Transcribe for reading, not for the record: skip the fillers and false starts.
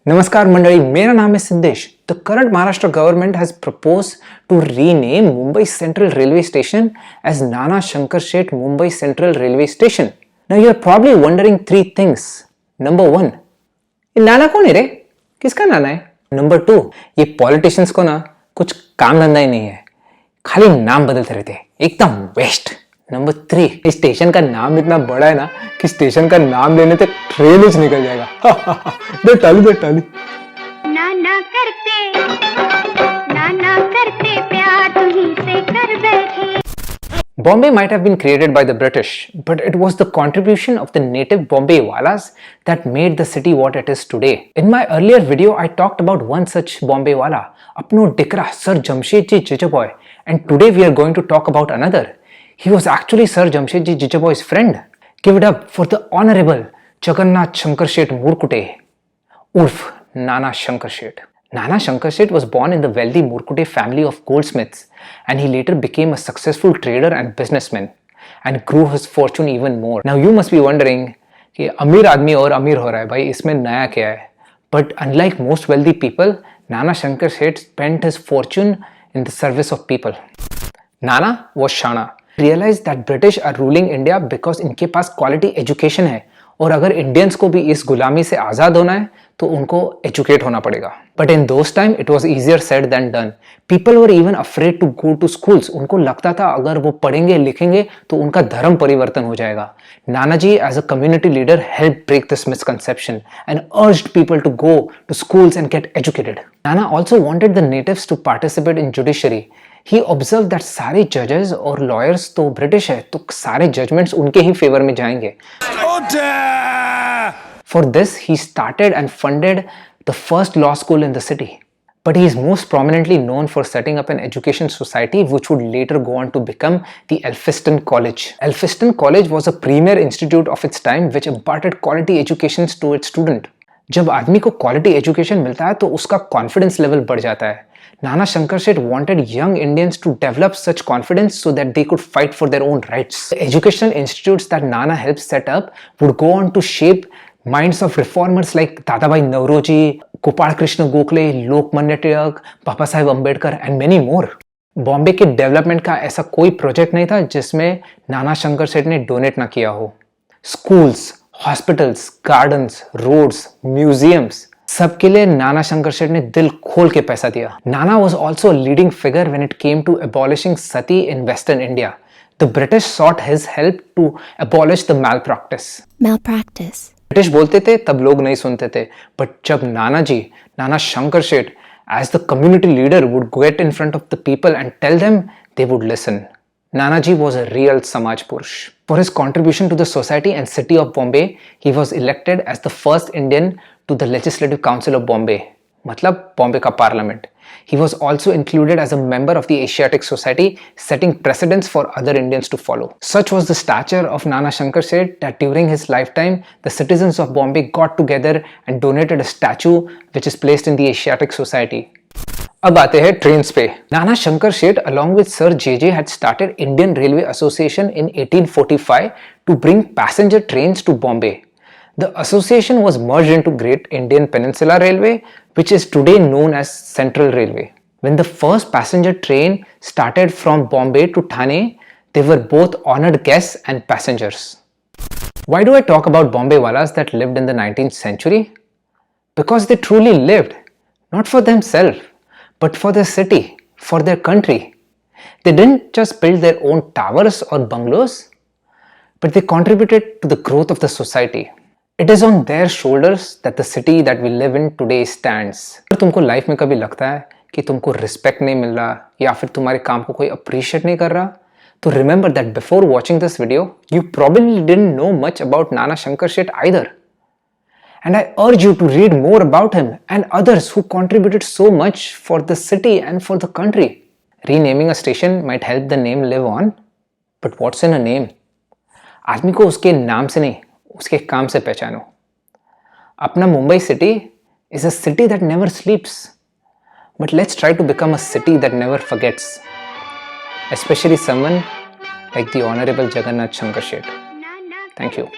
नमस्कार मंडळी, मेरा नाम है Siddhesh. The current Maharashtra government has proposed to rename Mumbai Central Railway Station as Nana Shankar Seth Mumbai Central Railway Station. Now you are probably wondering three things. Number one, ये नाना कौन है रे? किसका नाना है? Number two, ये politicians को ना कुछ काम धंधा ही नहीं है, खाली नाम बदलते रहते हैं, एकदम वेस्ट. नंबर थ्री, इस स्टेशन का नाम इतना बड़ा है ना कि स्टेशन का नाम लेने तक ट्रेन ही निकल जाएगा. दे ताली. नाना करते प्यार तुम्हीं से कर बैठे. Bombay might have been created by the British, but it was the contribution of the native Bombay Walas that made the city what it is today. In my earlier video, I talked about one such Bombay Wala, Apno Dikra Sir Jamshedji Jijaboy, and today we are going to talk about another. He was actually Sir Jamshedji Jijaboy's friend. Give it up for the Honorable Jagannath Shankar Seth Murkute, Urf Nana Shankar Seth. Nana Shankar Seth was born in the wealthy Murkute family of goldsmiths, and he later became a successful trader and businessman and grew his fortune even more. Now you must be wondering कि अमीर आदमी और अमीर हो रहा है भाई, इसमें नया क्या है? But unlike most wealthy people, Nana Shankar Seth spent his fortune in the service of people. Nana was Shana. Realized that British are ruling India because इनके पास quality education है, और अगर इंडियंस को भी इस गुलामी से आज़ाद होना है तो उनको एजुकेट होना पड़ेगा. But in those time it was easier said than done. People were even afraid to go to schools. उनको लगता था अगर वो पढ़ेंगे लिखेंगे तो उनका धर्म परिवर्तन हो जाएगा. Nanaji as a community leader help break this misconception and urged people to go to schools and get educated. Nana also wanted the natives to participate in judiciary. He observed that सारे जजेस और लॉयर्स तो ब्रिटिश है, तो सारे judgements उनके ही favour में जाएंगे. For this, he started and funded the first law school in the city. But he is most prominently known for setting up an education society which would later go on to become the Elphinstone College. Elphinstone College was a premier institute of its time which imparted quality educations to its student. जब आदमी को quality education मिलता है तो उसका confidence level बढ़ जाता है. Nana Shankar Seth wanted young Indians to develop such confidence so that they could fight for their own rights. The educational institutes that Nana helped set up would go on to shape minds of reformers like Dadabhai Naoroji, Gopal Krishna Gokhale, Lokmanya Tilak, Baba Saheb Ambedkar and many more. Bombay के development का ऐसा कोई project नहीं था जिसमें नाना शंकर सेठ ने donate ना किया हो. Schools, hospitals, gardens, roads, museums, सबके लिए नाना शंकर सेठ ने दिल खोल के पैसा दिया. नाना was also a leading figure when it came to abolishing sati in Western India. The British sought his help to abolish the malpractice. British बोलते थे तब लोग नहीं सुनते थे, बट जब नाना शंकर सेठ as the community leader would get in front of the people and tell them, they would listen. Nanaji was a real Samaj Purush. For his contribution to the society and city of Bombay, he was elected as the first Indian to the Legislative Council of Bombay, मतलब Bombay का parliament. He was also included as a member of the Asiatic Society, setting precedents for other Indians to follow. Such was the stature of Nana Shankar Seth that during his lifetime, the citizens of Bombay got together and donated a statue which is placed in the Asiatic Society. अब आते हैं trains पे. नाना शंकर सेठ along with Sir JJ had started Indian Railway Association in 1845 to bring passenger trains to Bombay. The association was merged into Great Indian Peninsula Railway, which is today known as Central Railway. When the first passenger train started from Bombay to Thane, they were both honored guests and passengers. Why do I talk about Bombay Walas that lived in the 19th century? Because they truly lived, not for themselves, but for their city, for their country. They didn't just build their own towers or bungalows, but they contributed to the growth of the society. It is on their shoulders that the city that we live in today stands. अगर तुमको life में कभी लगता है कि तुमको respect नहीं मिल रहा या फिर तुम्हारे काम को कोई अप्रिशिएट नहीं कर रहा, तो remember that before watching this video, you probably didn't know much about Nana Shankar Seth either. And I urge you to read more about him and others who contributed so much for the city and for the country. Renaming a station might help the name live on, but what's in a name? आदमी को उसके नाम से नहीं, उसके काम से पहचानो. अपना Mumbai city is a city that never sleeps. But let's try to become a city that never forgets. Especially someone like the Honorable Jagannath Shankar Seth. Thank you.